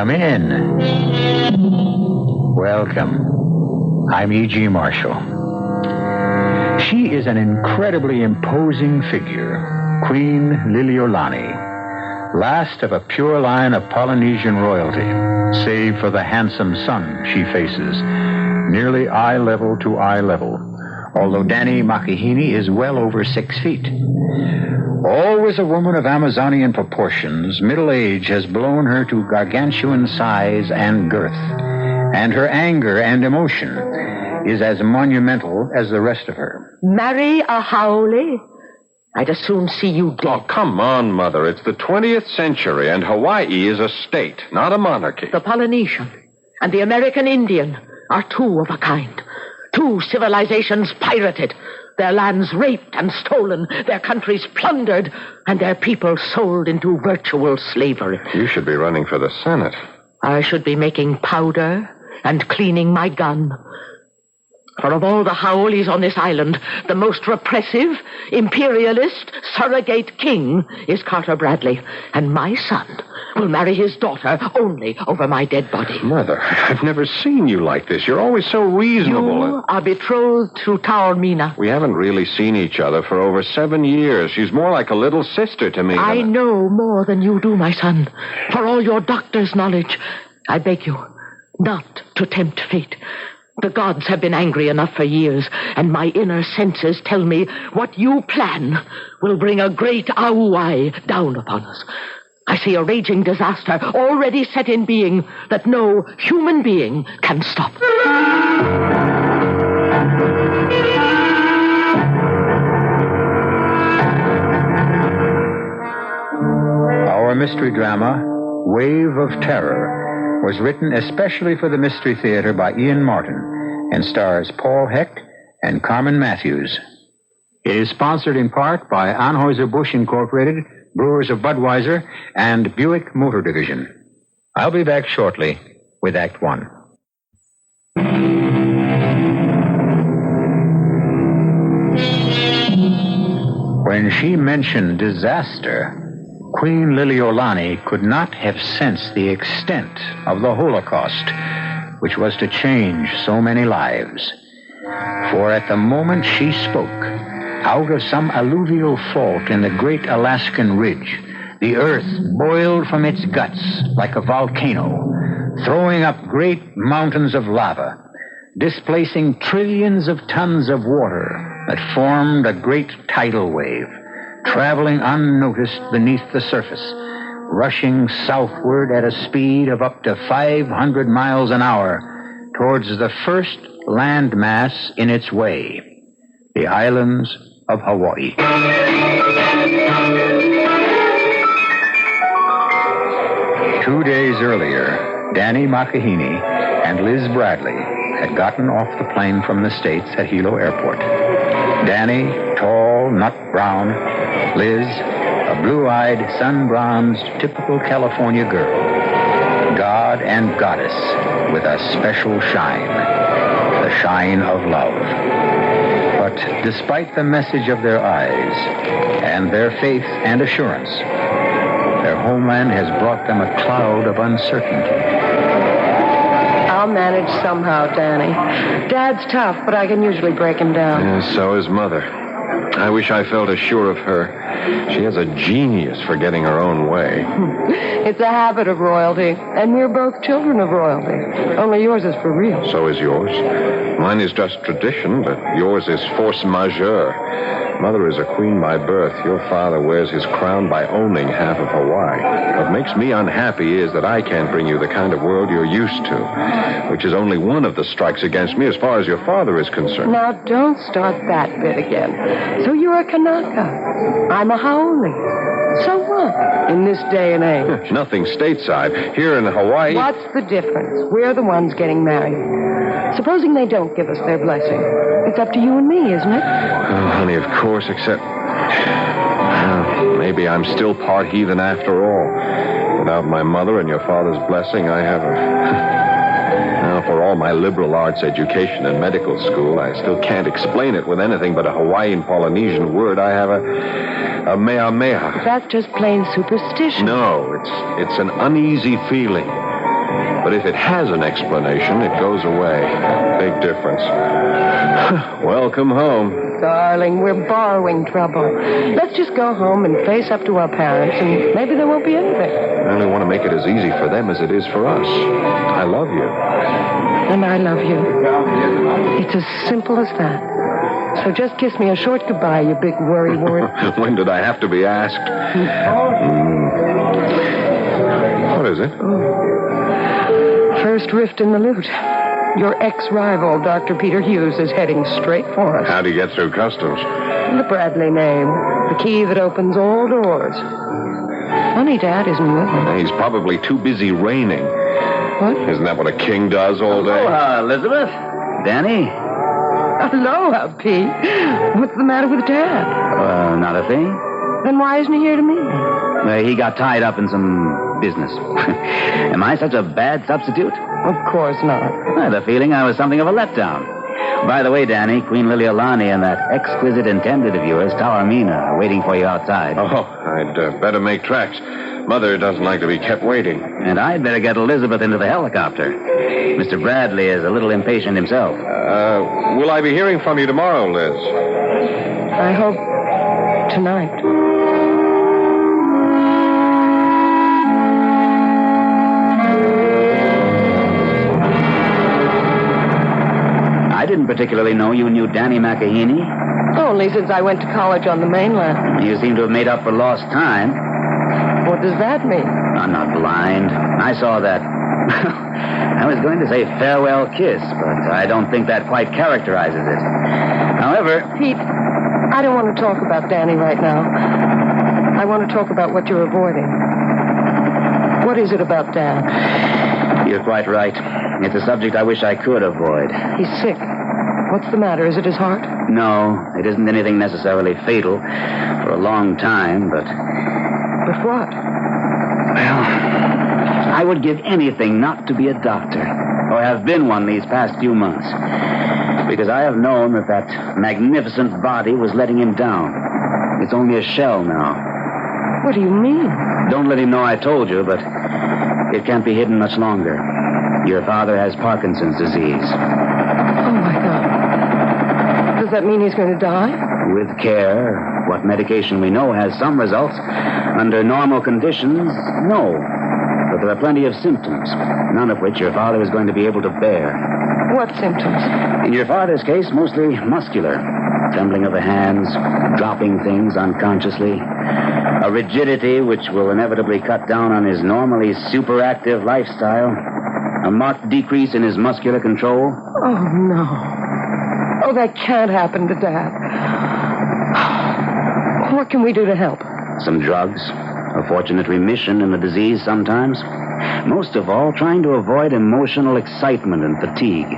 Come in. Welcome. I'm E.G. Marshall. She is an incredibly imposing figure, Queen Liliolani, last of a pure line of Polynesian royalty, save for the handsome son she faces, nearly eye level to eye level, although Dani Makihini is well over 6 feet. Always a woman of Amazonian proportions, middle age has blown her to gargantuan size and girth, and her anger and emotion is as monumental as the rest of her. Marry a haole? I'd as soon see you dead. Oh, come on, Mother. It's the 20th century, and Hawaii is a state, not a monarchy. The Polynesian and the American Indian are two of a kind. Two civilizations pirated, their lands raped and stolen, their countries plundered, and their people sold into virtual slavery. You should be running for the Senate. I should be making powder and cleaning my gun. For of all the haoles on this island, the most repressive, imperialist, surrogate king is Carter Bradley, and my son will marry his daughter only over my dead body. Mother, I've never seen you like this. You're always so reasonable. You are betrothed to Taormina. We haven't really seen each other for over 7 years. She's more like a little sister to me. I know more than you do, my son. For all your doctor's knowledge, I beg you not to tempt fate. The gods have been angry enough for years, and my inner senses tell me what you plan will bring a great auai down upon us. I see a raging disaster already set in being that no human being can stop. Our mystery drama, Wave of Terror, was written especially for the Mystery Theater by Ian Martin and stars Paul Hecht and Carmen Matthews. It is sponsored in part by Anheuser-Busch Incorporated, Brewers of Budweiser, and Buick Motor Division. I'll be back shortly with Act One. When she mentioned disaster, Queen Liliolani could not have sensed the extent of the Holocaust, which was to change so many lives. For at the moment she spoke, out of some alluvial fault in the great Alaskan ridge, the earth boiled from its guts like a volcano, throwing up great mountains of lava, displacing trillions of tons of water that formed a great tidal wave, traveling unnoticed beneath the surface, rushing southward at a speed of up to 500 miles an hour towards the first landmass in its way, the islands of Hawaii. 2 days earlier, Dani Makihini and Liz Bradley had gotten off the plane from the States at Hilo Airport. Dani, tall, nut brown. Liz, a blue-eyed, sun-bronzed, typical California girl. God and goddess with a special shine, the shine of love. But despite the message of their eyes and their faith and assurance, their homeland has brought them a cloud of uncertainty. I'll manage somehow, Dani. Dad's tough, but I can usually break him down. Yeah, so is Mother. I wish I felt as sure of her. She has a genius for getting her own way. It's a habit of royalty, and we're both children of royalty. Only yours is for real. So is yours. Mine is just tradition, but yours is force majeure. Mother is a queen by birth. Your father wears his crown by owning half of Hawaii. What makes me unhappy is that I can't bring you the kind of world you're used to, which is only one of the strikes against me as far as your father is concerned. Now, don't start that bit again. So you're a Kanaka. I'm a Haole. So what in this day and age? Nothing stateside. Here in Hawaii... What's the difference? We're the ones getting married. Supposing they don't give us their blessing. It's up to you and me, isn't it? Oh, honey, of course, except... Well, maybe I'm still part heathen after all. Without my mother and your father's blessing, I have a... Now, for all my liberal arts education and medical school, I still can't explain it with anything but a Hawaiian Polynesian word. I have a mea. That's just plain superstition. No, it's an uneasy feeling. But if it has an explanation, it goes away. Big difference. Welcome home. Darling, we're borrowing trouble. Let's just go home and face up to our parents, and maybe there won't be anything. I only want to make it as easy for them as it is for us. I love you. And I love you. It's as simple as that. So just kiss me a short goodbye, you big worrywart. When did I have to be asked? What is it? First rift in the loot. Your ex-rival, Dr. Peter Hughes, is heading straight for us. How'd he get through customs? The Bradley name. The key that opens all doors. Funny Dad isn't with him. He's probably too busy reigning. What? Isn't that what a king does all day? Elizabeth. Danny. Aloha, Pete. What's the matter with Dad? Not a thing. Then why isn't he here to meet me? He got tied up in some business. Am I such a bad substitute? Of course not. I had a feeling I was something of a letdown. By the way, Danny, Queen Liliolani and that exquisite intended of yours, Taormina, are waiting for you outside. Oh, I'd better make tracks. Mother doesn't like to be kept waiting. And I'd better get Elizabeth into the helicopter. Mr. Bradley is a little impatient himself. Will I be hearing from you tomorrow, Liz? I hope tonight. I didn't particularly know you knew Danny McAheeney. Only since I went to college on the mainland. You seem to have made up for lost time. What does that mean? I'm not blind. I saw that. I was going to say farewell kiss, but I don't think that quite characterizes it. However... Pete, I don't want to talk about Danny right now. I want to talk about what you're avoiding. What is it about Dad? You're quite right. It's a subject I wish I could avoid. He's sick. What's the matter? Is it his heart? No, it isn't anything necessarily fatal for a long time, but... But what? Well, I would give anything not to be a doctor, or have been one these past few months, because I have known that magnificent body was letting him down. It's only a shell now. What do you mean? Don't let him know I told you, but it can't be hidden much longer. Your father has Parkinson's disease. Oh, my God. Does that mean he's going to die? With care, what medication we know has some results. Under normal conditions, no. But there are plenty of symptoms, none of which your father is going to be able to bear. What symptoms? In your father's case, mostly muscular. Trembling of the hands, dropping things unconsciously. A rigidity which will inevitably cut down on his normally superactive lifestyle. A marked decrease in his muscular control. Oh, no. Oh, that can't happen to Dad. What can we do to help? Some drugs. A fortunate remission in the disease sometimes. Most of all, trying to avoid emotional excitement and fatigue.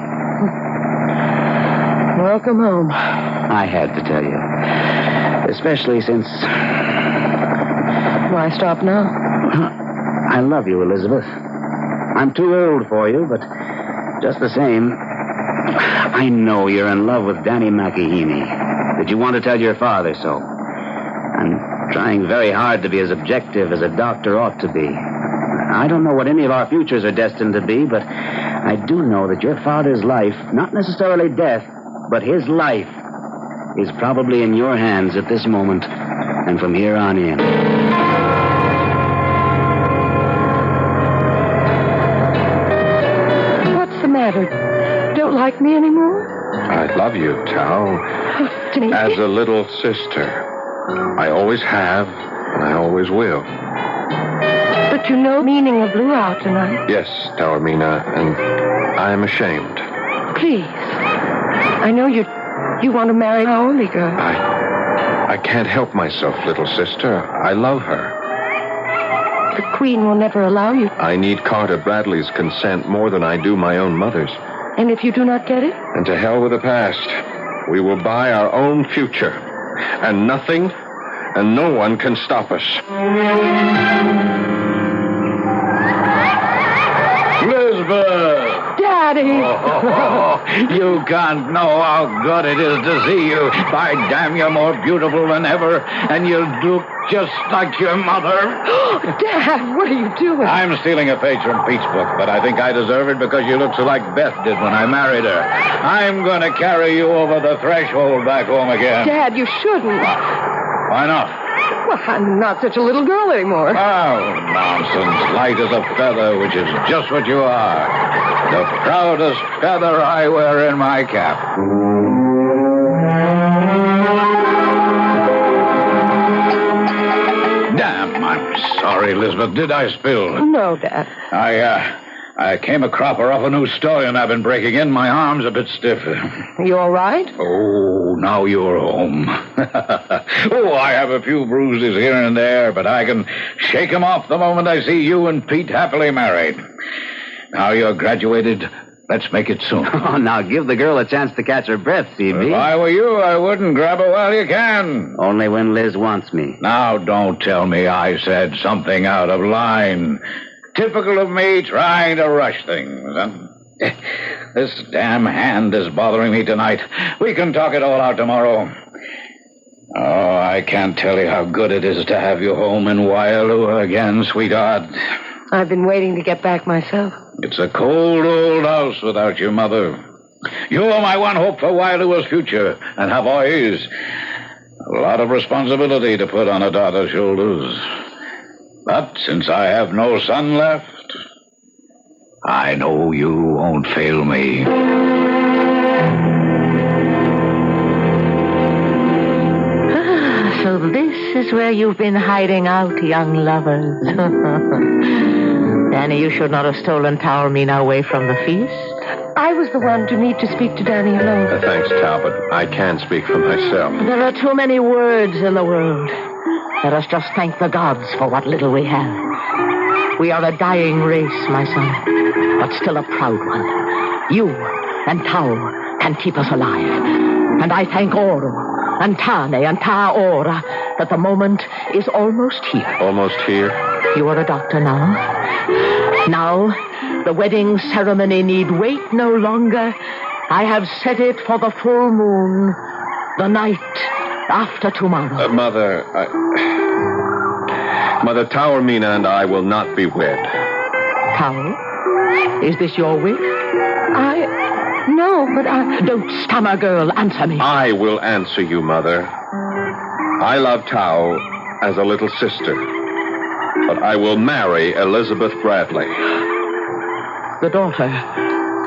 Welcome home. I had to tell you. Especially since... Why stop now? I love you, Elizabeth. I'm too old for you, but just the same, I know you're in love with Danny McAheeney. That you want to tell your father so. I'm trying very hard to be as objective as a doctor ought to be. I don't know what any of our futures are destined to be, but I do know that your father's life, not necessarily death, but his life, is probably in your hands at this moment and from here on in. What's the matter? Don't like me anymore? I love you, Tao. Danny. As a little sister. I always have, and I always will. But you know the meaning of Blue out tonight. Yes, Taormina, and I am ashamed. Please. I know you want to marry our only girl. I can't help myself, little sister. I love her. The Queen will never allow you. I need Carter Bradley's consent more than I do my own mother's. And if you do not get it? And to hell with the past. We will buy our own future. And nothing and no one can stop us. Elizabeth! Daddy! Daddy. You can't know how good it is to see you. By damn, you're more beautiful than ever, and you look just like your mother. Dad, what are you doing? I'm stealing a page from Pete's book, but I think I deserve it because you look so like Beth did when I married her. I'm going to carry you over the threshold back home again. Dad, you shouldn't. Why not? Well, I'm not such a little girl anymore. Oh, nonsense. Light as a feather, which is just what you are. The proudest feather I wear in my cap. Damn, I'm sorry, Elizabeth. Did I spill? No, Dad. I came a cropper off a new story, and I've been breaking in. My arm's a bit stiff. You all right? Oh, now you're home. I have a few bruises here and there, but I can shake them off the moment I see you and Pete happily married. Now you're graduated. Let's make it soon. Oh, now give the girl a chance to catch her breath, CB. If I were you, I wouldn't grab her while you can. Only when Liz wants me. Now, don't tell me I said something out of line. Typical of me trying to rush things. This damn hand is bothering me tonight. We can talk it all out tomorrow. Oh, I can't tell you how good it is to have you home in Waialua again, sweetheart. I've been waiting to get back myself. It's a cold old house without your mother. You're my one hope for Waialua's future, and have always. A lot of responsibility to put on a daughter's shoulders. But since I have no son left, I know you won't fail me. So this is where you've been hiding out, young lovers. Danny, you should not have stolen Taormina away from the feast. I was the one to need to speak to Danny alone. Thanks, Talbot. I can speak for myself. There are too many words in the world. Let us just thank the gods for what little we have. We are a dying race, my son, but still a proud one. You and Tau can keep us alive. And I thank Oro and Tane and Taora that the moment is almost here. Almost here? You are a doctor now. Now, the wedding ceremony need wait no longer. I have set it for the full moon, the night after tomorrow. Mother, Mother, Taormina and I will not be wed. Tau, is this your wish? No, but I... Don't stammer, girl. Answer me. I will answer you, Mother. I love Tau as a little sister, but I will marry Elizabeth Bradley. The daughter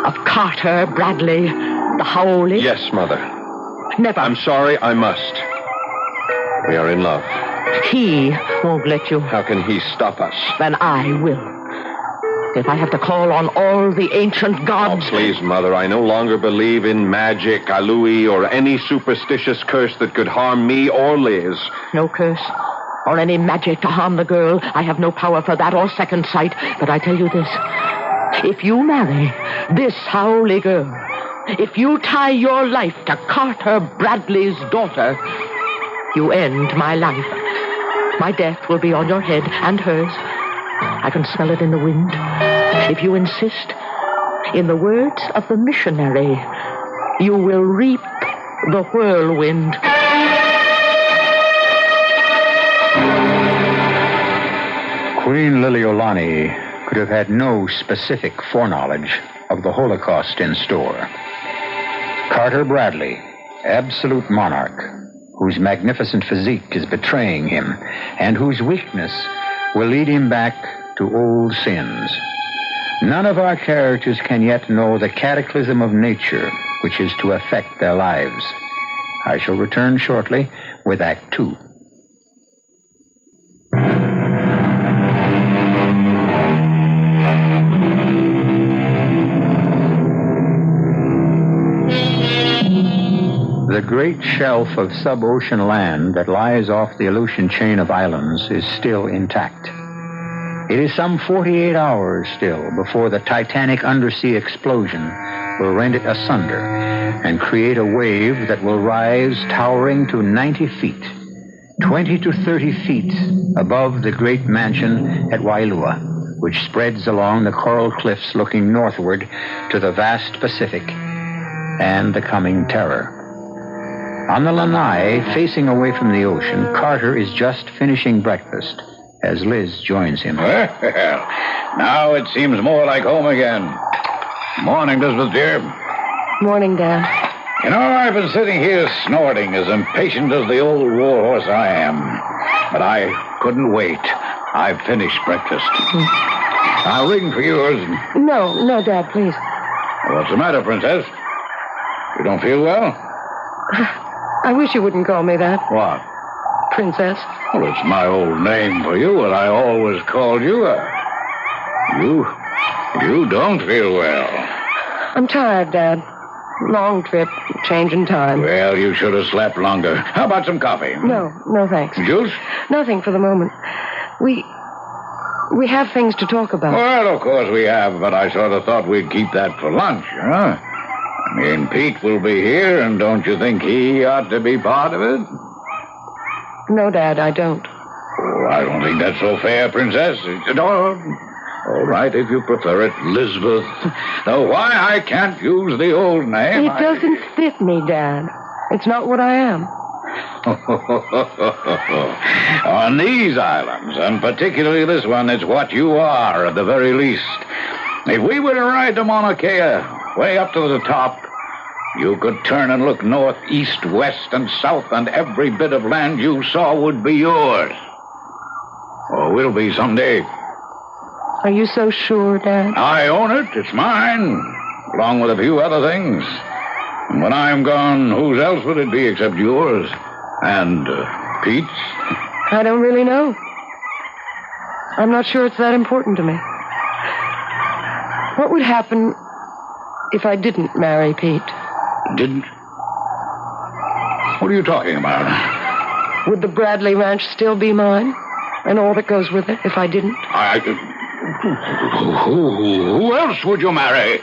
of Carter Bradley, the Howley? Yes, Mother. Never. I'm sorry, I must. We are in love. He won't let you. How can he stop us? Then I will. If I have to call on all the ancient gods... Oh, please, Mother, I no longer believe in magic, alui, or any superstitious curse that could harm me or Liz. No curse or any magic to harm the girl. I have no power for that or second sight. But I tell you this. If you marry this Howley girl, if you tie your life to Carter Bradley's daughter, you end my life. My death will be on your head and hers. I can smell it in the wind. If you insist, in the words of the missionary, you will reap the whirlwind. Queen Liliolani could have had no specific foreknowledge of the Holocaust in store. Carter Bradley, absolute monarch, whose magnificent physique is betraying him, and whose weakness will lead him back to old sins. None of our characters can yet know the cataclysm of nature which is to affect their lives. I shall return shortly with Act 2. The great shelf of sub-ocean land that lies off the Aleutian chain of islands is still intact. It is some 48 hours still before the titanic undersea explosion will rend it asunder and create a wave that will rise towering to 90 feet, 20 to 30 feet above the great mansion at Waialua. which spreads along the coral cliffs looking northward to the vast Pacific and the coming terror. On the lanai, facing away from the ocean, Carter is just finishing breakfast as Liz joins him. Well, now it seems more like home again. Morning, Elizabeth, dear. Morning, Dad. You know, I've been sitting here snorting as impatient as the old warhorse I am. But I couldn't wait. I've finished breakfast. I'll ring for yours. No, Dad, please. What's the matter, Princess? You don't feel well? I wish you wouldn't call me that, What? Princess. Well, it's my old name for you, and I always called you. You don't feel well. I'm tired, Dad. Long trip, change in time. Well, you should have slept longer. How about some coffee? No, thanks. Juice? Nothing for the moment. We have things to talk about. Well, of course we have, but I sort of thought we'd keep that for lunch, huh? I mean, Pete will be here, and don't you think he ought to be part of it? No, Dad, I don't. Oh, I don't think that's so fair, Princess. All right, if you prefer it, Elizabeth. Though why I can't use the old name... It doesn't fit me, Dad. It's not what I am. On these islands, and particularly this one, it's what you are, at the very least. If we were to ride to Mauna Kea, way up to the top, you could turn and look north, east, west, and south, and every bit of land you saw would be yours. Or will be someday. Are you so sure, Dad? I own it. It's mine, along with a few other things. And when I'm gone, whose else would it be except yours? And Pete's? I don't really know. I'm not sure it's that important to me. What would happen if I didn't marry Pete? Didn't? What are you talking about? Would the Bradley Ranch still be mine? And all that goes with it if I didn't? Who else would you marry?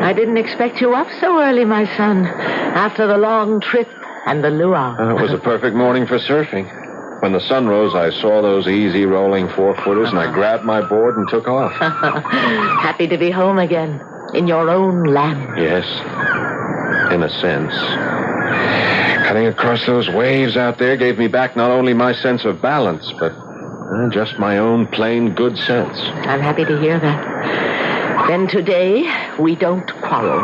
I didn't expect you up so early, my son, after the long trip and the luau. It was a perfect morning for surfing. When the sun rose, I saw those easy rolling 4-footers, and I grabbed my board and took off. Happy to be home again, in your own land. Yes, in a sense. Cutting across those waves out there gave me back not only my sense of balance, but just my own plain good sense. I'm happy to hear that. Then today, we don't quarrel.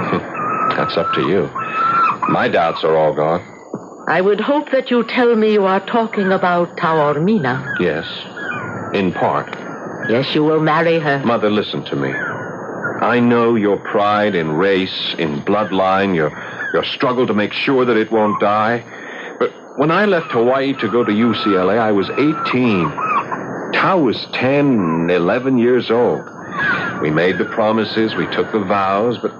That's up to you. My doubts are all gone. I would hope that you tell me you are talking about Taormina. Yes, in part. Yes, you will marry her. Mother, listen to me. I know your pride in race, in bloodline, your struggle to make sure that it won't die. But when I left Hawaii to go to UCLA, I was 18. Tao was 10, 11 years old. We made the promises, we took the vows, but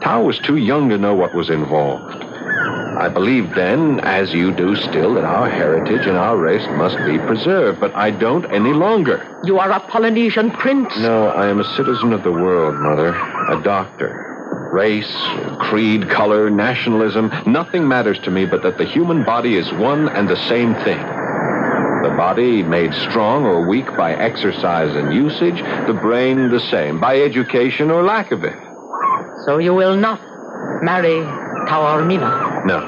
Tao was too young to know what was involved. I believed then, as you do still, that our heritage and our race must be preserved, but I don't any longer. You are a Polynesian prince. No, I am a citizen of the world, Mother. A doctor. Race, creed, color, nationalism, nothing matters to me but that the human body is one and the same thing. The body made strong or weak by exercise and usage, the brain the same, by education or lack of it. So you will not marry Taormina? No.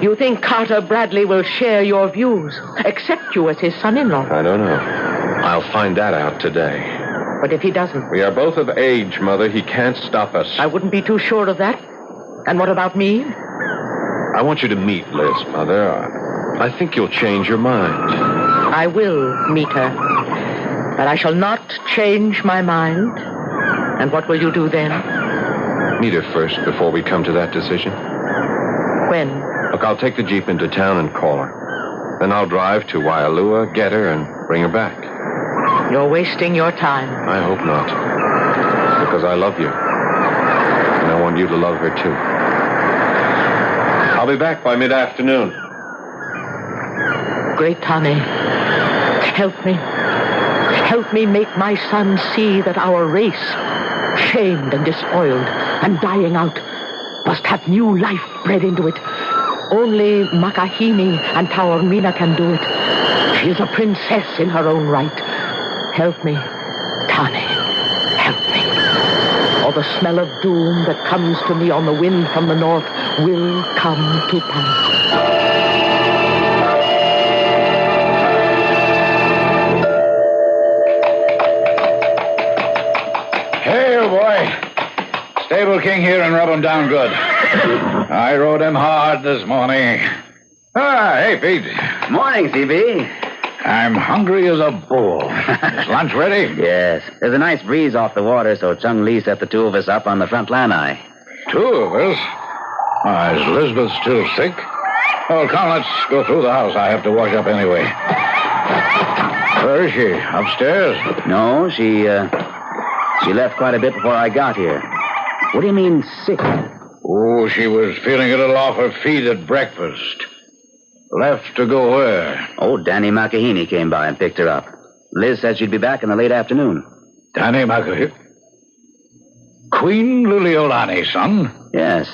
You think Carter Bradley will share your views, accept you as his son-in-law? I don't know. I'll find that out today. But if he doesn't? We are both of age, Mother. He can't stop us. I wouldn't be too sure of that. And what about me? I want you to meet Liz, Mother. I think you'll change your mind. I will meet her. But I shall not change my mind. And what will you do then? Meet her first before we come to that decision. When? Look, I'll take the Jeep into town and call her. Then I'll drive to Waialua, get her, and bring her back. You're wasting your time. I hope not. Because I love you. And I want you to love her, too. I'll be back by mid-afternoon. Great Tane, help me. Help me make my son see that our race, shamed and despoiled and dying out, must have new life bred into it. Only Makahini and Taormina can do it. She is a princess in her own right. Help me, Tani. Help me. Or the smell of doom that comes to me on the wind from the north will come to pass. Hey, boy. Stable King here and rub him down good. I rode him hard this morning. Hey, Pete. Morning, CB. I'm hungry as a bull. Is lunch ready? Yes. There's a nice breeze off the water, so Chung Lee set the two of us up on the front lanai. Two of us? Is Elizabeth still sick? Oh, come, let's go through the house. I have to wash up anyway. Where is she? Upstairs? No, she left quite a bit before I got here. What do you mean, sick? Oh, she was feeling a little off her feet at breakfast. Left to go where? Oh, Danny Makahini came by and picked her up. Liz said she'd be back in the late afternoon. Danny Makahini? Queen Liliolani, son? Yes.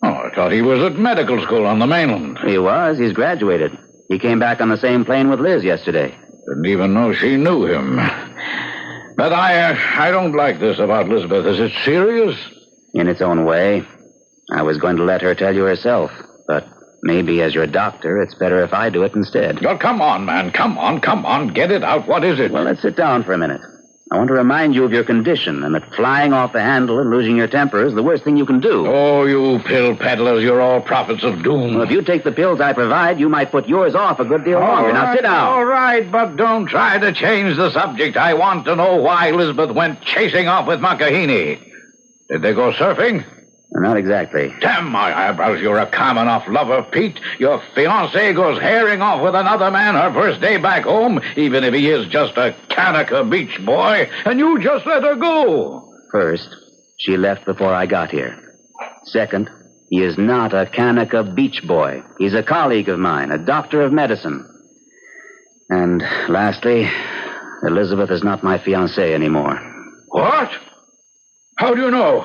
Oh, I thought he was at medical school on the mainland. He was. He's graduated. He came back on the same plane with Liz yesterday. Didn't even know she knew him. But I don't like this about Elizabeth. Is it serious? In its own way. I was going to let her tell you herself, but maybe as your doctor, it's better if I do it instead. Oh, come on, man. Come on. Get it out. What is it? Well, let's sit down for a minute. I want to remind you of your condition and that flying off the handle and losing your temper is the worst thing you can do. Oh, you pill peddlers, you're all prophets of doom. Well, if you take the pills I provide, you might put yours off a good deal longer. Now, sit down. All right, but don't try to change the subject. I want to know why Elizabeth went chasing off with Makahini. Did they go surfing? Not exactly. Damn my eyebrows, you're a common enough lover, Pete. Your fiancée goes herring off with another man her first day back home, even if he is just a Kanaka beach boy, and you just let her go. First, she left before I got here. Second, he is not a Kanaka beach boy. He's a colleague of mine, a doctor of medicine. And lastly, Elizabeth is not my fiancée anymore. What? How do you know?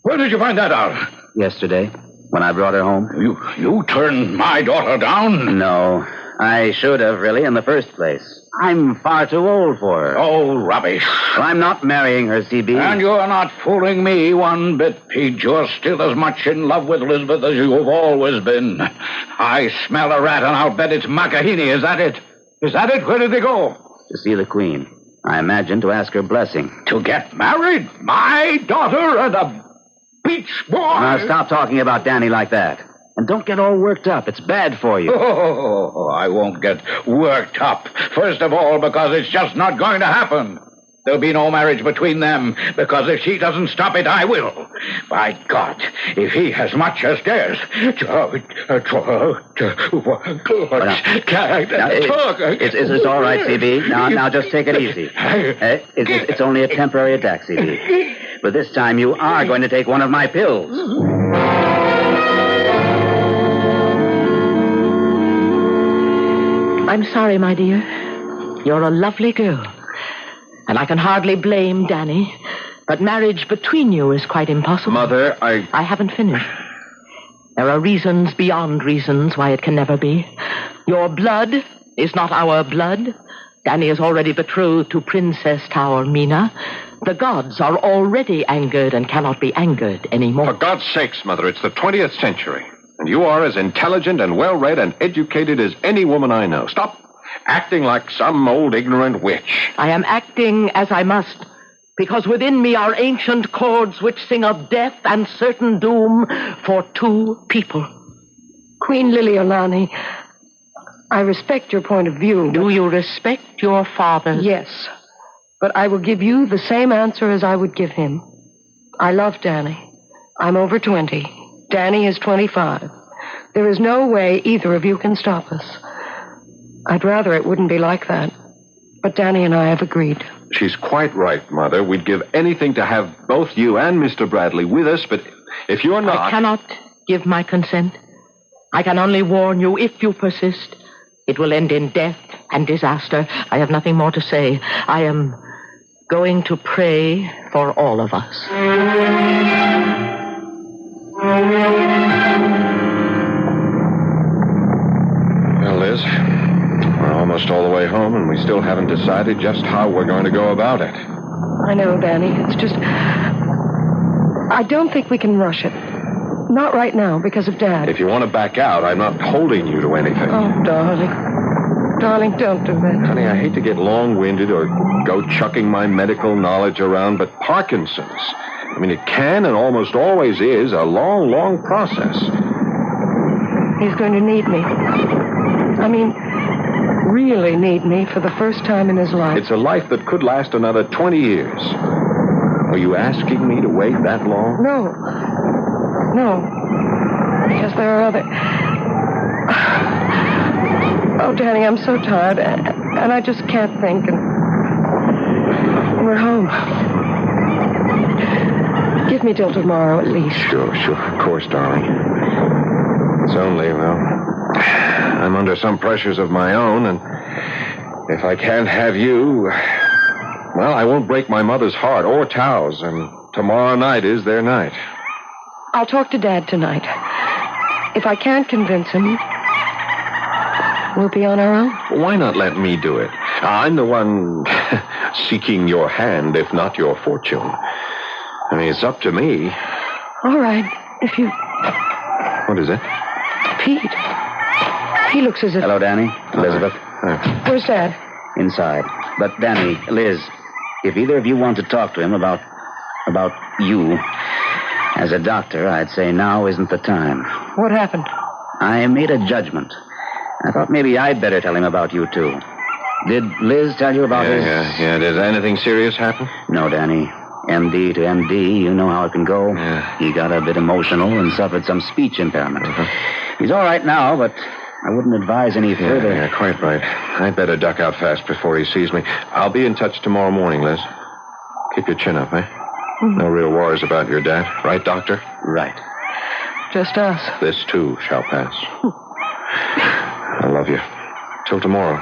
Where did you find that out? Yesterday, when I brought her home. You turned my daughter down? No, I should have, really, in the first place. I'm far too old for her. Oh, rubbish. Well, I'm not marrying her, CB. And you're not fooling me one bit, Pete. You're still as much in love with Elizabeth as you have always been. I smell a rat, and I'll bet it's Makahini. Is that it? Is that it? Where did they go? To see the Queen. I imagine to ask her blessing. To get married? My daughter and a beach boy? Now, stop talking about Danny like that. And don't get all worked up. It's bad for you. Oh, I won't get worked up. First of all, because it's just not going to happen. There'll be no marriage between them, because if she doesn't stop it, I will. By God, if he has much as dares... It's all right, CB. Now, just take it easy. It's only a temporary attack, CB. But this time you are going to take one of my pills. I'm sorry, my dear. You're a lovely girl. And I can hardly blame Danny. But marriage between you is quite impossible. Mother, I haven't finished. There are reasons beyond reasons why it can never be. Your blood is not our blood. Danny is already betrothed to Princess Taormina. The gods are already angered and cannot be angered anymore. For God's sakes, Mother, it's the 20th century. And you are as intelligent and well-read and educated as any woman I know. Stop acting like some old ignorant witch. I am acting as I must, because within me are ancient chords which sing of death and certain doom for two people. Queen Liliolani, I respect your point of view. Do you respect your father's? Yes, but I will give you the same answer as I would give him. I love Danny. I'm over 20. Danny is 25. There is no way either of you can stop us. I'd rather it wouldn't be like that. But Danny and I have agreed. She's quite right, Mother. We'd give anything to have both you and Mr. Bradley with us, but if you're not... I cannot give my consent. I can only warn you, if you persist, it will end in death and disaster. I have nothing more to say. I am going to pray for all of us. Liz. We're almost all the way home, and we still haven't decided just how we're going to go about it. I know, Danny. It's just... I don't think we can rush it. Not right now, because of Dad. If you want to back out, I'm not holding you to anything. Oh, darling. Darling, don't do that. Honey, I hate to get long-winded or go chucking my medical knowledge around, but Parkinson's, I mean, it can and almost always is a long, long process. He's going to need me. I mean, really need me for the first time in his life. It's a life that could last another 20 years. Are you asking me to wait that long? No. Because there are other... Oh, Danny, I'm so tired, and I just can't think, and we're home. Give me till tomorrow, at least. Sure, of course, darling. It's only, well, I'm under some pressures of my own, and if I can't have you, well, I won't break my mother's heart or Tao's, and tomorrow night is their night. I'll talk to Dad tonight. If I can't convince him, we'll be on our own. Why not let me do it? I'm the one seeking your hand, if not your fortune. I mean, it's up to me. All right, if you... What is it? Pete. He looks as if... Hello, Danny. Elizabeth. Where's Dad? Inside. But, Danny, Liz, if either of you want to talk to him about you, as a doctor, I'd say now isn't the time. What happened? I made a judgment. I thought maybe I'd better tell him about you, too. Did Liz tell you about his... Yeah. Did anything serious happen? No, Danny. MD to MD, you know how it can go. Yeah. He got a bit emotional and suffered some speech impairment. Uh-huh. He's all right now, but I wouldn't advise any further. Yeah, quite right. I'd better duck out fast before he sees me. I'll be in touch tomorrow morning, Liz. Keep your chin up, eh? Mm-hmm. No real worries about your dad. Right, Doctor? Right. Just us. This, too, shall pass. I love you. Till tomorrow.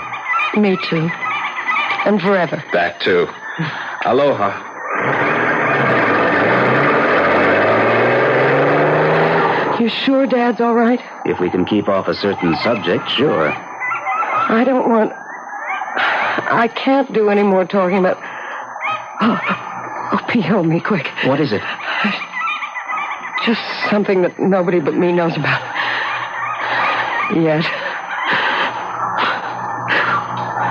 Me too. And forever. That, too. Aloha. You sure Dad's all right? If we can keep off a certain subject, sure. I don't want... I can't do any more talking about... Oh, Pete, hold me quick. What is it? Just something that nobody but me knows about. Yet.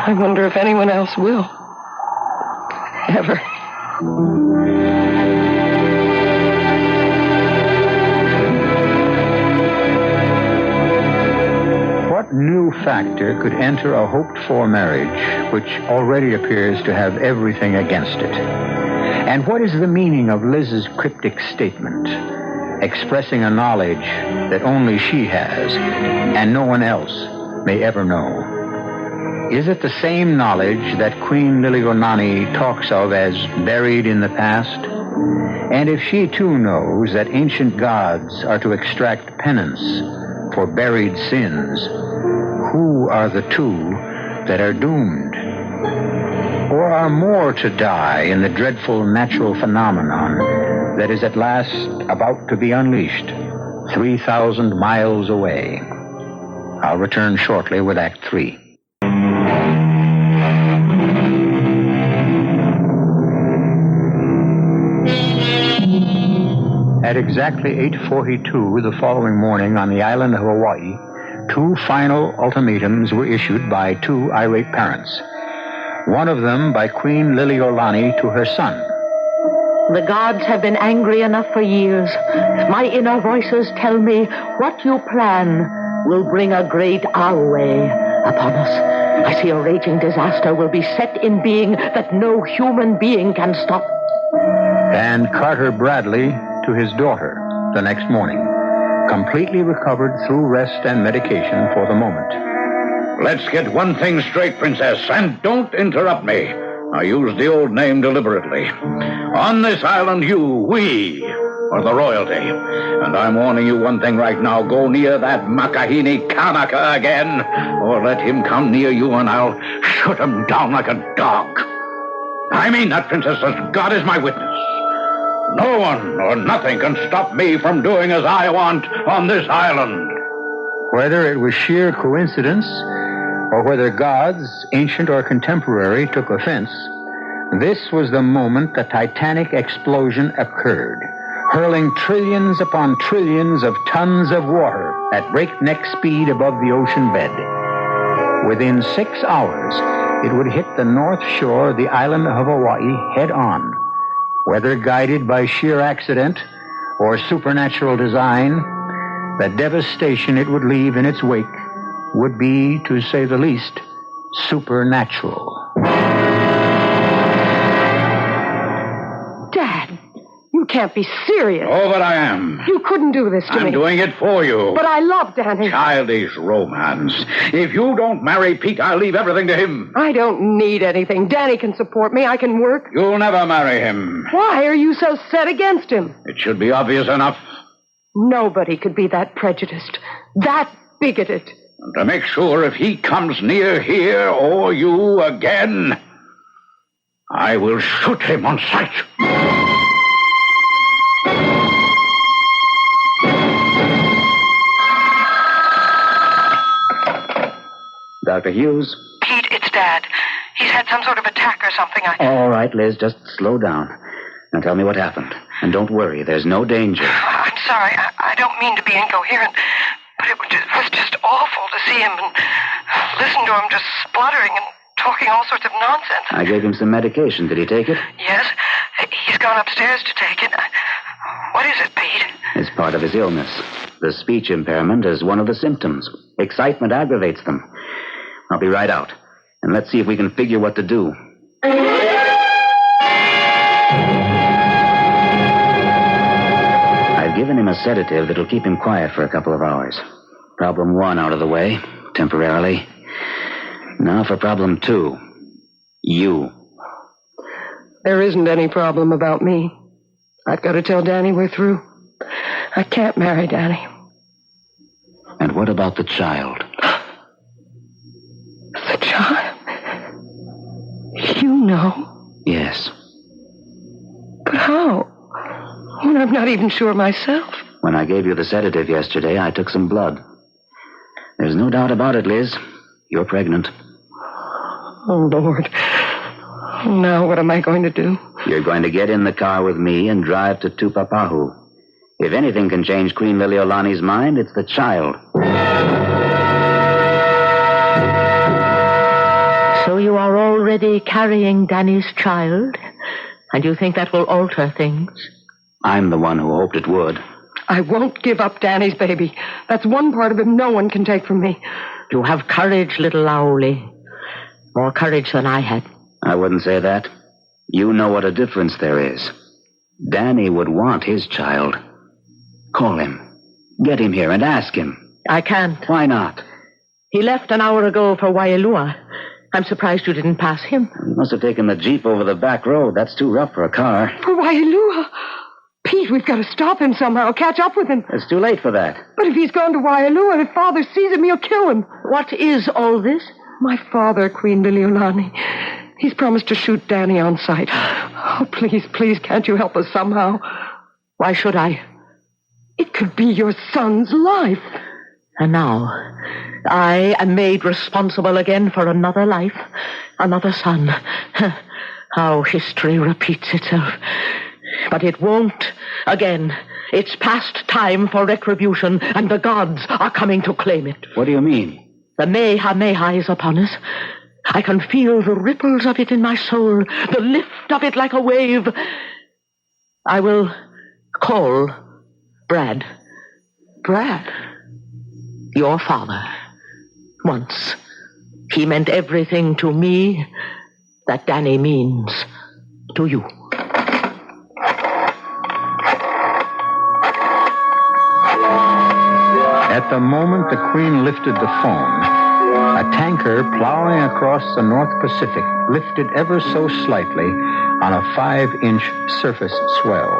I wonder if anyone else will. Ever. What new factor could enter a hoped-for marriage which already appears to have everything against it? And what is the meaning of Liz's cryptic statement, expressing a knowledge that only she has and no one else may ever know? Is it the same knowledge that Queen Liliolani talks of as buried in the past? And if she too knows that ancient gods are to extract penance for buried sins, who are the two that are doomed? Or are more to die in the dreadful natural phenomenon that is at last about to be unleashed 3,000 miles away? I'll return shortly with Act 3. At exactly 8:42 the following morning on the island of Hawaii, 2 final ultimatums were issued by 2 irate parents. One of them by Queen Liliolani to her son. The gods have been angry enough for years. My inner voices tell me what you plan will bring a great Aue upon us. I see a raging disaster will be set in being that no human being can stop. And Carter Bradley to his daughter the next morning, completely recovered through rest and medication for the moment. Let's get one thing straight, Princess, and don't interrupt me. I use the old name deliberately. On this island, we are the royalty. And I'm warning you one thing right now. Go near that Makahini Kanaka again, or let him come near you and I'll shoot him down like a dog. I mean that, Princess, as God is my witness. No one or nothing can stop me from doing as I want on this island. Whether it was sheer coincidence or whether gods, ancient or contemporary, took offense, this was the moment the Titanic explosion occurred, hurling trillions upon trillions of tons of water at breakneck speed above the ocean bed. Within 6 hours, it would hit the north shore of the island of Hawaii head on. Whether guided by sheer accident or supernatural design, the devastation it would leave in its wake would be, to say the least, supernatural. Dad, you can't be serious. Oh, but I am. You couldn't do this to me. I'm doing it for you. But I love Danny. Childish romance. If you don't marry Pete, I'll leave everything to him. I don't need anything. Danny can support me. I can work. You'll never marry him. Why are you so set against him? It should be obvious enough. Nobody could be that prejudiced, that bigoted. And to make sure if he comes near here or you again, I will shoot him on sight. Dr. Hughes? Pete, it's Dad. He's had some sort of attack or something. All right, Liz, just slow down. Now tell me what happened. And don't worry, there's no danger. I'm sorry. I don't mean to be incoherent, but it was just awful to see him and listen to him just spluttering and talking all sorts of nonsense. I gave him some medication. Did he take it? Yes. He's gone upstairs to take it. What is it, Pete? It's part of his illness. The speech impairment is one of the symptoms. Excitement aggravates them. I'll be right out. And let's see if we can figure what to do. I've given him a sedative that'll keep him quiet for a couple of hours. Problem 1 out of the way, temporarily. Now for problem 2. You. There isn't any problem about me. I've got to tell Danny we're through. I can't marry Danny. And what about the child? The child? You know? Yes. But how? When I'm not even sure myself. When I gave you the sedative yesterday, I took some blood. There's no doubt about it, Liz. You're pregnant. Oh, Lord. Now what am I going to do? You're going to get in the car with me and drive to Tupapahu. If anything can change Queen Liliolani's mind, it's the child. So you are already carrying Danny's child? And you think that will alter things? I'm the one who hoped it would. I won't give up Danny's baby. That's one part of him no one can take from me. You have courage, little Laoli. More courage than I had. I wouldn't say that. You know what a difference there is. Danny would want his child. Call him. Get him here and ask him. I can't. Why not? He left an hour ago for Waialua. I'm surprised you didn't pass him. He must have taken the Jeep over the back road. That's too rough for a car. For Waialua? Pete, we've got to stop him somehow, catch up with him. It's too late for that. But if he's gone to Waialua and if Father sees him, he'll kill him. What is all this? My father, Queen Liliolani. He's promised to shoot Danny on sight. Oh, please, can't you help us somehow? Why should I? It could be your son's life. And now, I am made responsible again for another life, another son. How history repeats itself. But it won't again. It's past time for retribution, and the gods are coming to claim it. What do you mean? The Mehameha is upon us. I can feel the ripples of it in my soul, the lift of it like a wave. I will call Brad. Brad? Your father. Once. He meant everything to me that Danny means to you. At the moment the Queen lifted the phone, a tanker plowing across the North Pacific lifted ever so slightly on a 5-inch surface swell.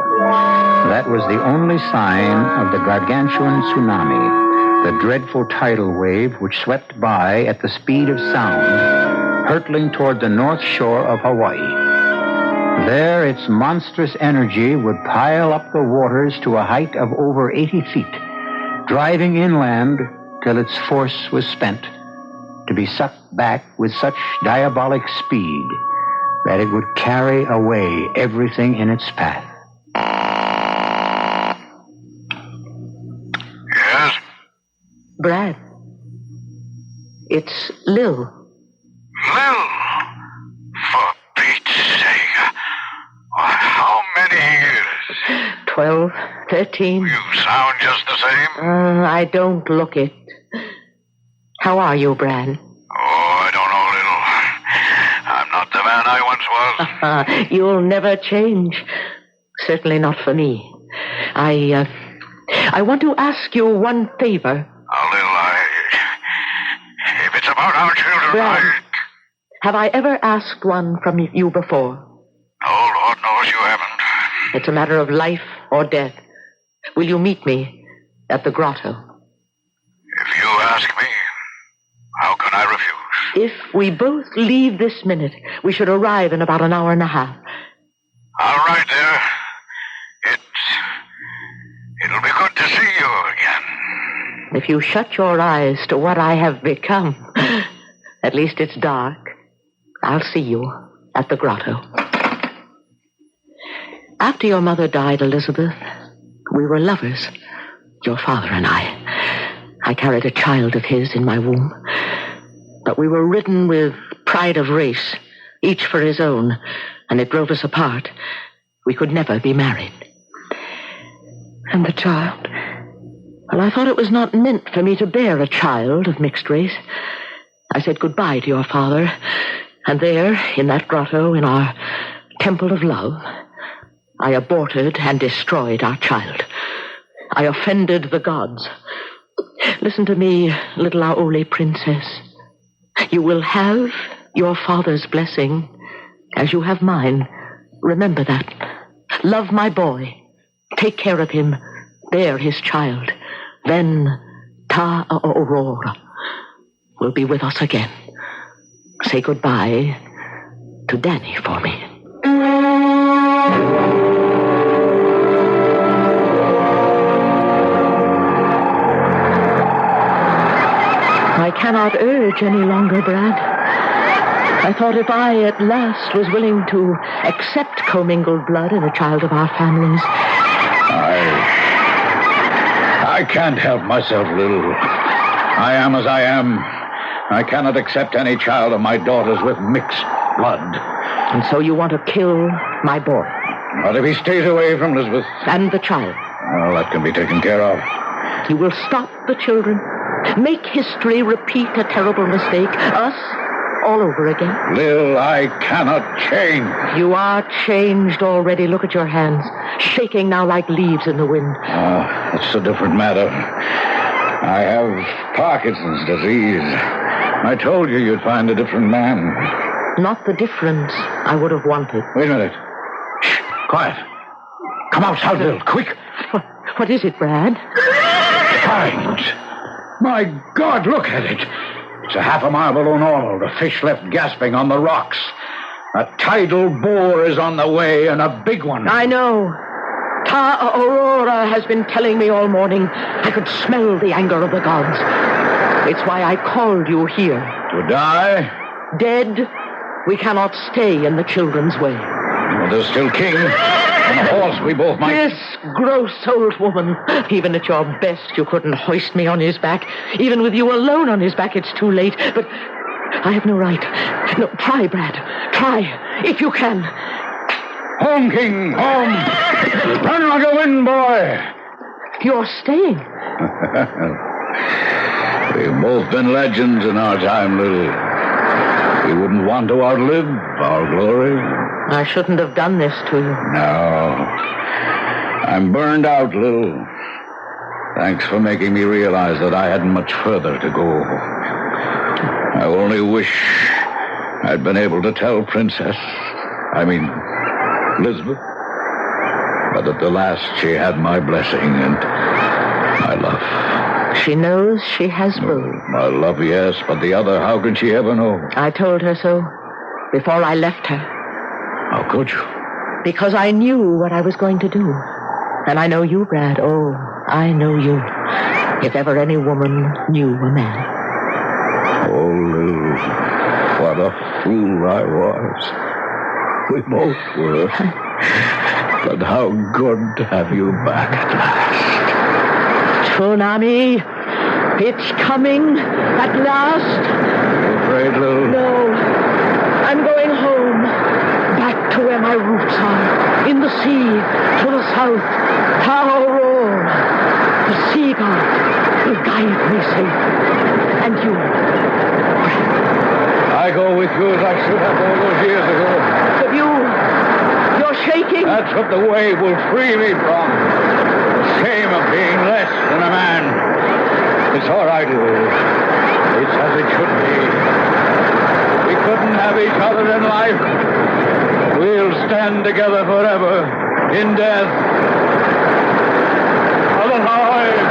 That was the only sign of the gargantuan tsunami, the dreadful tidal wave which swept by at the speed of sound, hurtling toward the north shore of Hawaii. There, its monstrous energy would pile up the waters to a height of over 80 feet, driving inland till its force was spent, to be sucked back with such diabolic speed that it would carry away everything in its path. Yes? Brad. It's Lil. Lil? For Pete's sake. Why, how many years? 12, 13. You sound just the same. I don't look it. How are you, Brad? Oh, I don't know, Lil. I'm not the man I once was. You'll never change. Certainly not for me. I want to ask you one favor. Lil, if it's about our children, Brad, have I ever asked one from you before? No, Lord knows you haven't. It's a matter of life or death. Will you meet me at the Grotto? If you ask me, how can I refuse? If we both leave this minute, we should arrive in about an hour and a half. I'll ride there. It'll be good to see you again. If you shut your eyes to what I have become, at least it's dark, I'll see you at the Grotto. After your mother died, Elizabeth, we were lovers, your father and I. I carried a child of his in my womb. But we were ridden with pride of race, each for his own, and it drove us apart. We could never be married. And the child? Well, I thought it was not meant for me to bear a child of mixed race. I said goodbye to your father, and there, in that grotto, in our temple of love, I aborted and destroyed our child. I offended the gods. Listen to me, little Aole princess. You will have your father's blessing, as you have mine. Remember that. Love my boy. Take care of him. Bear his child. Then Ta Aurora will be with us again. Say goodbye to Danny for me. I cannot urge any longer, Brad. I thought if I at last was willing to accept commingled blood in a child of our families. I can't help myself, Lil. I am as I am. I cannot accept any child of my daughter's with mixed blood. And so you want to kill my boy? But if he stays away from Elizabeth... And the child? Well, that can be taken care of. You will stop the children. Make history repeat a terrible mistake. Us all over again. Lil, I cannot change. You are changed already. Look at your hands. Shaking now like leaves in the wind. That's a different matter. I have Parkinson's disease. I told you you'd find a different man. Not the difference I would have wanted. Wait a minute. Shh, quiet. Come outside, Lil, quick. What is it, Brad? Tides. My God, look at it. It's a half a mile below normal. The fish left gasping on the rocks. A tidal bore is on the way, and a big one. I know. Ta Aurora has been telling me all morning. I could smell the anger of the gods. It's why I called you here. To die? Dead, we cannot stay in the children's way. Well, there's still King. On a horse we both might... This gross old woman. Even at your best, you couldn't hoist me on his back. Even with you alone on his back, it's too late. But I have no right. No, try, Brad. Try, if you can. Home, King, home. Run like a wind, boy. You're staying. We've both been legends in our time, Lil. We wouldn't want to outlive our glory. I shouldn't have done this to you. No. I'm burned out, Lil. Thanks for making me realize that I hadn't much further to go. I only wish I'd been able to tell Elizabeth. But at the last, she had my blessing and my love. She knows she has both. My love, yes, but the other, how can she ever know? I told her so before I left her. How could you? Because I knew what I was going to do. And I know you, Brad. Oh, I know you. If ever any woman knew a man. Oh, Lou, what a fool I was. We both were. But how good to have you back at last. Tsunami, it's coming at last. You afraid, Lou? No, I'm going home. Back to where my roots are. In the sea, to the south. Roar. The sea god will guide me safe. And you, I go with you as I should have all those years ago. but you're shaking. That's what the wave will free me from. The shame of being less than a man. It's all right, Lou. It's as it should be. We couldn't have each other in life. We'll stand together forever in death. Alive!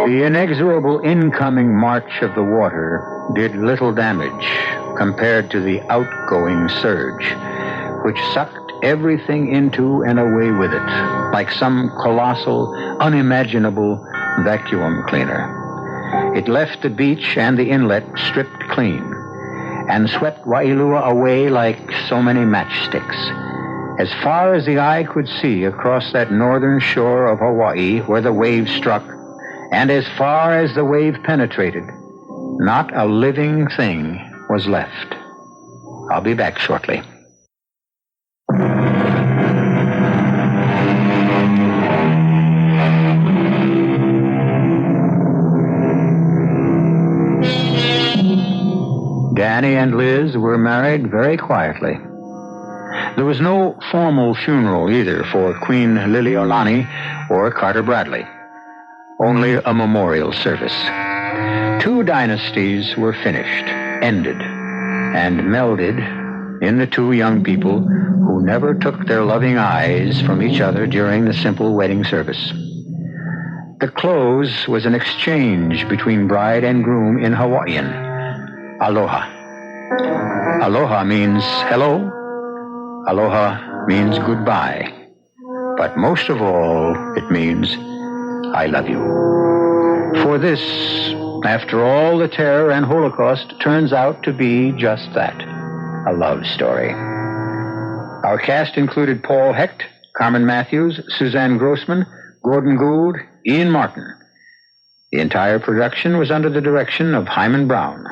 The inexorable incoming march of the water did little damage compared to the outgoing surge, which sucked everything into and away with it, like some colossal, unimaginable vacuum cleaner. It left the beach and the inlet stripped clean, and swept Wailua away like so many matchsticks. As far as the eye could see across that northern shore of Hawaii where the wave struck, and as far as the wave penetrated, not a living thing was left. I'll be back shortly. Danny and Liz were married very quietly. There was no formal funeral either for Queen Liliolani or Carter Bradley. Only a memorial service. 2 dynasties were finished, ended, and melded in the 2 young people who never took their loving eyes from each other during the simple wedding service. The close was an exchange between bride and groom in Hawaiian. Aloha. Aloha means hello. Aloha means goodbye. But most of all, it means I love you. For this, after all the terror and Holocaust, turns out to be just that, a love story. Our cast included Paul Hecht, Carmen Matthews, Suzanne Grossman, Gordon Gould, Ian Martin. The entire production was under the direction of Hyman Brown.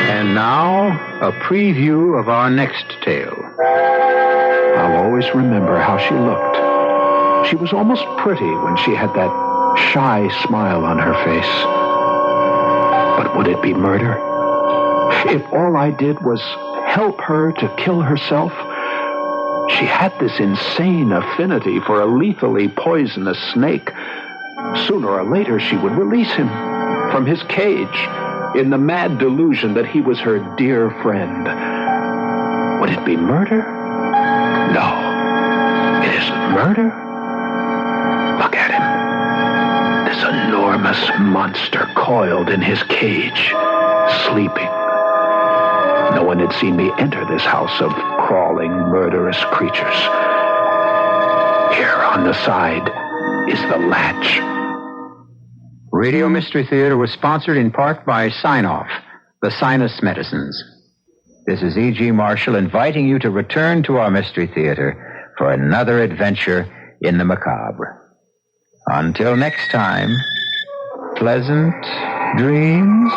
And now, a preview of our next tale. I'll always remember how she looked. She was almost pretty when she had that shy smile on her face. But would it be murder? If all I did was help her to kill herself, she had this insane affinity for a lethally poisonous snake. Sooner or later, she would release him from his cage in the mad delusion that he was her dear friend. Would it be murder? No, it isn't murder. Look at him. This enormous monster coiled in his cage, sleeping. No one had seen me enter this house of crawling, murderous creatures. Here on the side is the latch. Radio Mystery Theater was sponsored in part by Sign-Off, the sinus medicines. This is E.G. Marshall inviting you to return to our Mystery Theater for another adventure in the macabre. Until next time, pleasant dreams.